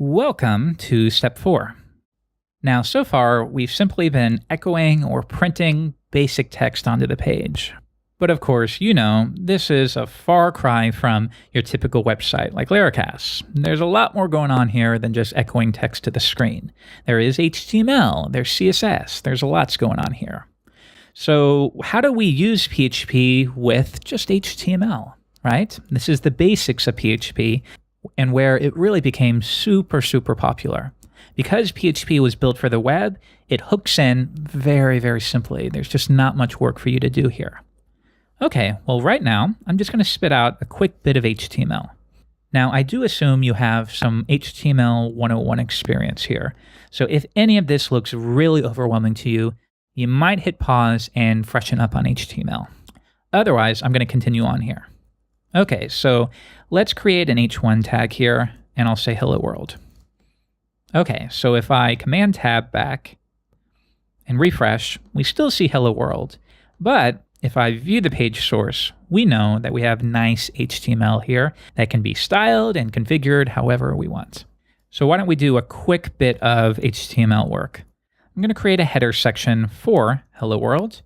Welcome to step 4. Now, so far, we've simply been echoing or printing basic text onto the page. But of course, this is a far cry from your typical website like Laracast. There's a lot more going on here than just echoing text to the screen. There is HTML, there's CSS, there's lots going on here. So how do we use PHP with just HTML, right? This is the basics of PHP and where it really became super popular. Because PHP was built for the web, it hooks in very, very simply. There's just not much work for you to do here. Okay, well right now, I'm just going to spit out a quick bit of HTML. Now, I do assume you have some HTML 101 experience here. So if any of this looks really overwhelming to you, you might hit pause and freshen up on HTML. Otherwise, I'm going to continue on here. Okay, so let's create an H1 tag here, and I'll say hello world. Okay, so if I command tab back and refresh, we still see hello world. But if I view the page source, we know that we have nice HTML here that can be styled and configured however we want. So why don't we do a quick bit of HTML work? I'm going to create a header section for hello world,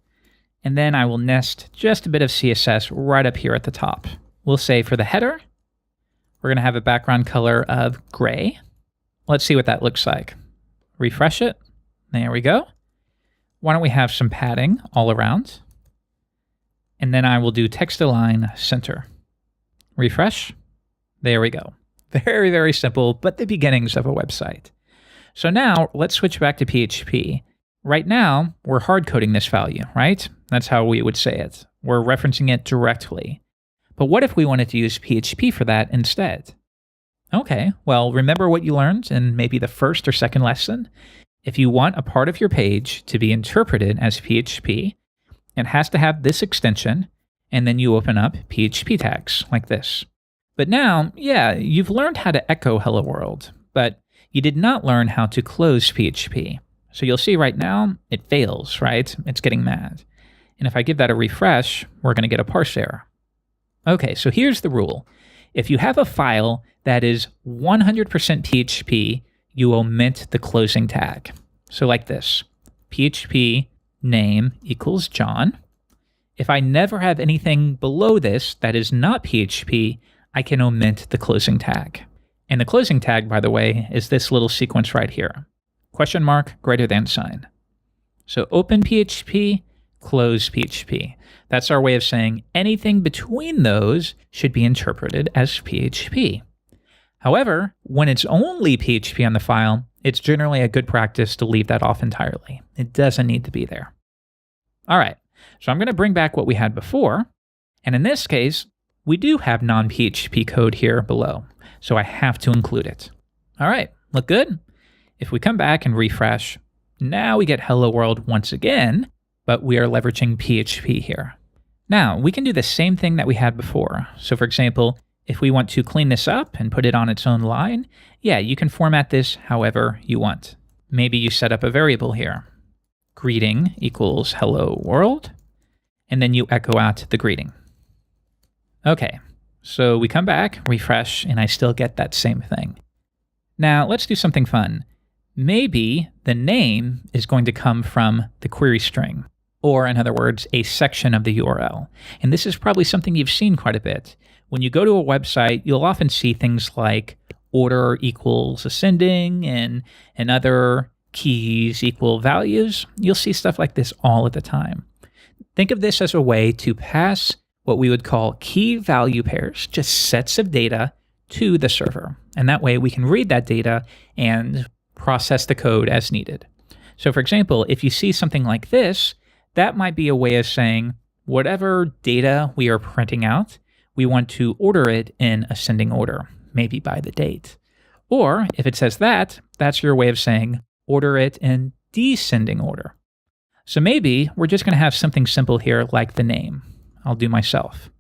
and then I will nest just a bit of CSS right up here at the top. We'll say for the header, we're going to have a background color of gray. Let's see what that looks like. Refresh it. There we go. Why don't we have some padding all around? And then I will do text align center. Refresh. There we go. Very, very simple, but the beginnings of a website. So now let's switch back to PHP. Right now, we're hard coding this value, right? That's how we would say it. We're referencing it directly. But what if we wanted to use PHP for that instead? Okay, well, remember what you learned in maybe the first or second lesson? If you want a part of your page to be interpreted as PHP, it has to have this extension, and then you open up PHP tags like this. But now, yeah, you've learned how to echo hello world, but you did not learn how to close PHP. So you'll see right now, it fails, right? It's getting mad. And if I give that a refresh, we're going to get a parse error. Okay, so here's the rule. If you have a file that is 100% PHP, you omit the closing tag. So like this, PHP name equals John. If I never have anything below this that is not PHP, I can omit the closing tag. And the closing tag, by the way, is this little sequence right here. Question mark, greater than sign. So open PHP, close PHP. That's our way of saying anything between those should be interpreted as PHP. However, when it's only PHP on the file, it's generally a good practice to leave that off entirely. It doesn't need to be there. All right, so I'm going to bring back what we had before. And in this case, we do have non-PHP code here below, so I have to include it. All right, look good? If we come back and refresh, now we get hello world once again, but we are leveraging PHP here. Now, we can do the same thing that we had before. So for example, if we want to clean this up and put it on its own line, yeah, you can format this however you want. Maybe you set up a variable here. Greeting equals hello world, and then you echo out the greeting. Okay, so we come back, refresh, and I still get that same thing. Now, let's do something fun. Maybe the name is going to come from the query string, or in other words, a section of the URL. And this is probably something you've seen quite a bit. When you go to a website, you'll often see things like order equals ascending and other keys equal values. You'll see stuff like this all of the time. Think of this as a way to pass what we would call key value pairs, just sets of data, to the server. And that way we can read that data and process the code as needed. So for example, if you see something like this, that might be a way of saying whatever data we are printing out, we want to order it in ascending order, maybe by the date. Or if it says that, that's your way of saying order it in descending order. So maybe we're just going to have something simple here like the name. I'll do myself.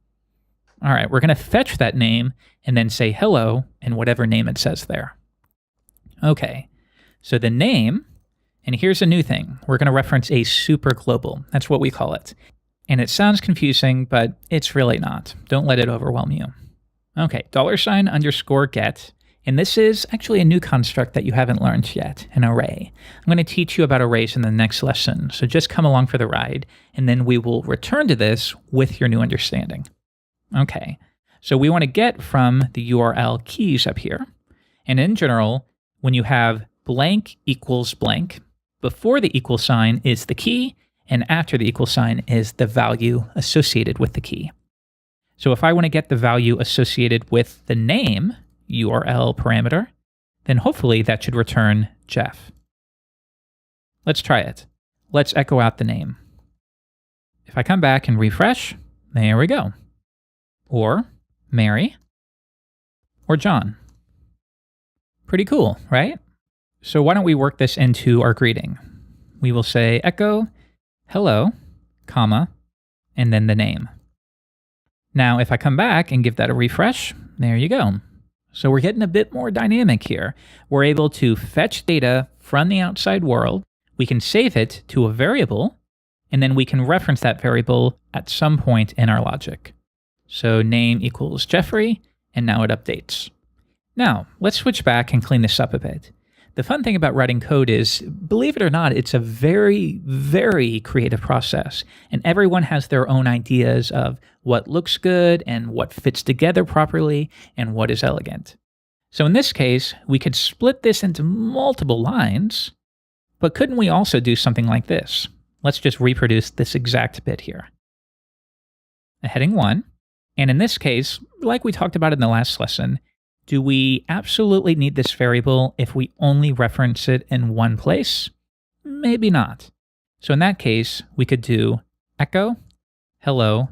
All right, we're going to fetch that name and then say hello in whatever name it says there. Okay, so the name, and here's a new thing. We're going to reference a super global. That's what we call it. And it sounds confusing, but it's really not. Don't let it overwhelm you. Okay, $_get And this is actually a new construct that you haven't learned yet, an array. I'm going to teach you about arrays in the next lesson, so just come along for the ride, and then we will return to this with your new understanding. Okay, so we want to get from the URL keys up here. And in general, when you have blank equals blank, before the equal sign is the key, and after the equal sign is the value associated with the key. So if I want to get the value associated with the name URL parameter, then hopefully that should return Jeff. Let's try it. Let's echo out the name. If I come back and refresh, there we go. Or Mary, or John. Pretty cool, right? So why don't we work this into our greeting? We will say echo hello, comma, and then the name. Now, if I come back and give that a refresh, there you go. So we're getting a bit more dynamic here. We're able to fetch data from the outside world. We can save it to a variable, and then we can reference that variable at some point in our logic. So name equals Jeffrey, and now it updates. Now, let's switch back and clean this up a bit. The fun thing about writing code is, believe it or not, it's a very, very creative process, and everyone has their own ideas of what looks good and what fits together properly and what is elegant. So in this case, we could split this into multiple lines, but couldn't we also do something like this? Let's just reproduce this exact bit here. A heading 1, and in this case, like we talked about in the last lesson, do we absolutely need this variable if we only reference it in one place? Maybe not. So in that case, we could do echo, hello,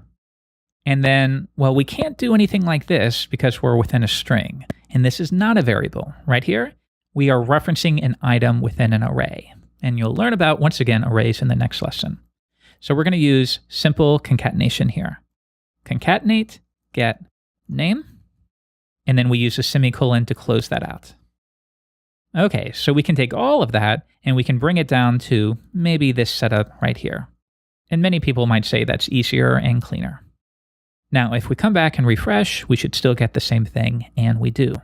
and then, well, we can't do anything like this because we're within a string. And this is not a variable. Right here, we are referencing an item within an array. And you'll learn about, once again, arrays in the next lesson. So we're going to use simple concatenation here. Concatenate, get name, and then we use a semicolon to close that out. Okay, so we can take all of that and we can bring it down to maybe this setup right here. And many people might say that's easier and cleaner. Now, if we come back and refresh, we should still get the same thing, and we do.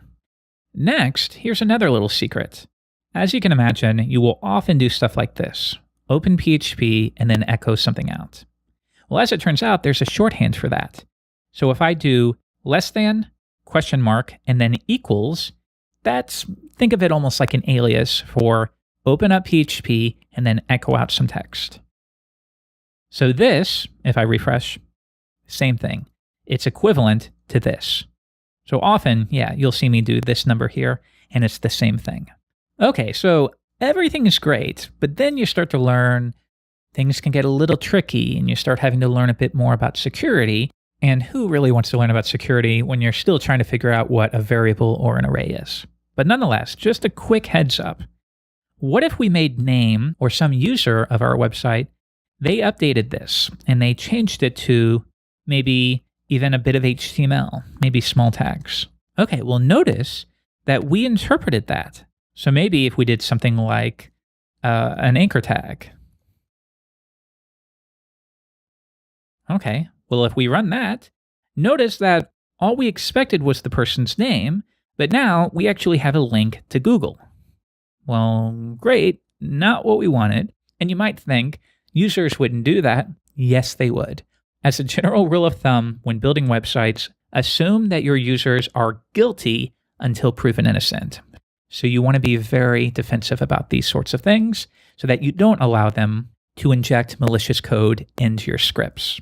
Next, here's another little secret. As you can imagine, you will often do stuff like this. Open PHP and then echo something out. Well, as it turns out, there's a shorthand for that. So if I do less than, question mark, and then equals, think of it almost like an alias for open up PHP and then echo out some text. So this, if I refresh, same thing. It's equivalent to this. So often, yeah, you'll see me do this number here, and it's the same thing. Okay, so everything is great, but then you start to learn things can get a little tricky, and you start having to learn a bit more about security. And who really wants to learn about security when you're still trying to figure out what a variable or an array is? But nonetheless, just a quick heads up. What if we made name or some user of our website, they updated this and they changed it to maybe even a bit of HTML, maybe small tags. Okay, well, notice that we interpreted that. So maybe if we did something like an anchor tag. Okay, well, if we run that, notice that all we expected was the person's name, but now we actually have a link to Google. Well, great, not what we wanted. And you might think users wouldn't do that. Yes, they would. As a general rule of thumb, when building websites, assume that your users are guilty until proven innocent. So you want to be very defensive about these sorts of things so that you don't allow them to inject malicious code into your scripts.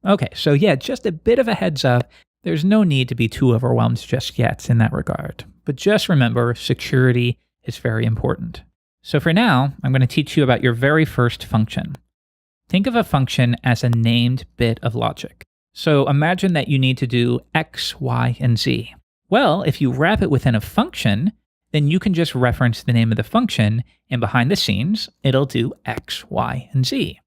Okay, so yeah, just a bit of a heads up. There's no need to be too overwhelmed just yet in that regard. But just remember, security is very important. So for now, I'm going to teach you about your very first function. Think of a function as a named bit of logic. So imagine that you need to do X, Y, and Z. Well, if you wrap it within a function, then you can just reference the name of the function, and behind the scenes, it'll do X, Y, and Z.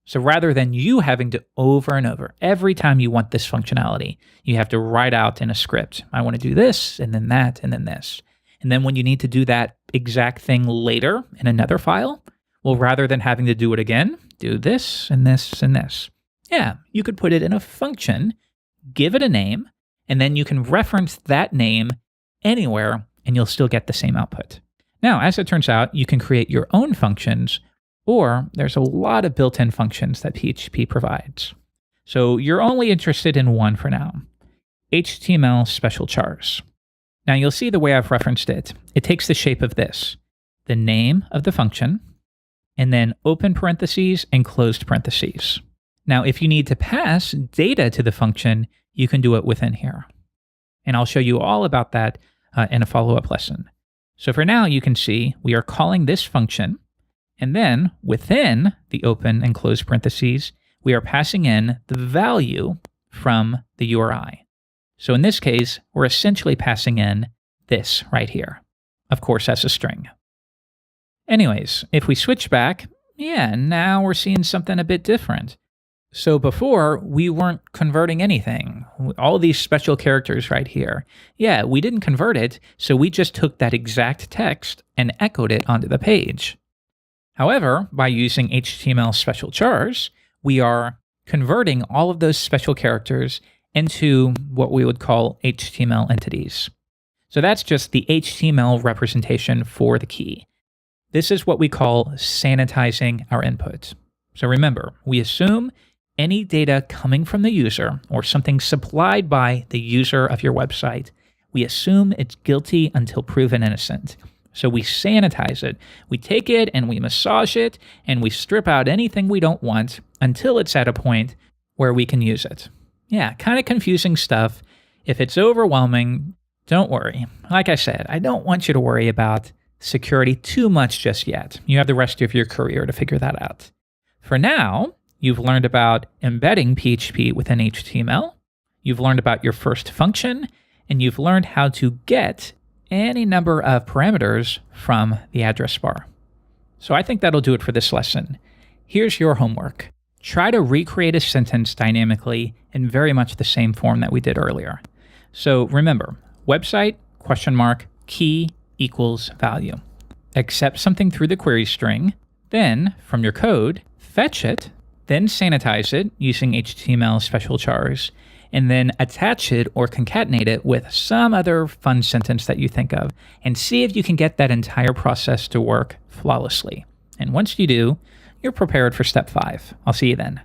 So rather than you having to over and over, every time you want this functionality, you have to write out in a script, I want to do this, and then that, and then this. And then when you need to do that exact thing later in another file, well, rather than having to do it again, do this, and this, and this. Yeah, you could put it in a function, give it a name, and then you can reference that name anywhere and you'll still get the same output. Now, as it turns out, you can create your own functions, or there's a lot of built-in functions that PHP provides. So you're only interested in one for now, HTML special chars. Now you'll see the way I've referenced it. It takes the shape of this, the name of the function, and then open parentheses and closed parentheses. Now, if you need to pass data to the function, you can do it within here. And I'll show you all about that in a follow-up lesson. So for now, you can see we are calling this function, and then within the open and closed parentheses, we are passing in the value from the URI. So in this case, we're essentially passing in this right here, of course, as a string. Anyways, if we switch back, now we're seeing something a bit different. So before, we weren't converting anything. All these special characters right here. We didn't convert it, so we just took that exact text and echoed it onto the page. However, by using HTML special chars, we are converting all of those special characters into what we would call HTML entities. So that's just the HTML representation for the key. This is what we call sanitizing our input. So remember, we assume any data coming from the user or something supplied by the user of your website, we assume it's guilty until proven innocent. So we sanitize it. We take it and we massage it and we strip out anything we don't want until it's at a point where we can use it. Kind of confusing stuff. If it's overwhelming, don't worry. Like I said, I don't want you to worry about security too much just yet. You have the rest of your career to figure that out. For now, you've learned about embedding PHP within HTML, you've learned about your first function, and you've learned how to get any number of parameters from the address bar. So I think that'll do it for this lesson. Here's your homework. Try to recreate a sentence dynamically in very much the same form that we did earlier. So remember, website, key equals value. Accept something through the query string, then from your code, fetch it, then sanitize it using HTML special chars, and then attach it or concatenate it with some other fun sentence that you think of, and see if you can get that entire process to work flawlessly. And once you do, you're prepared for step 5. I'll see you then.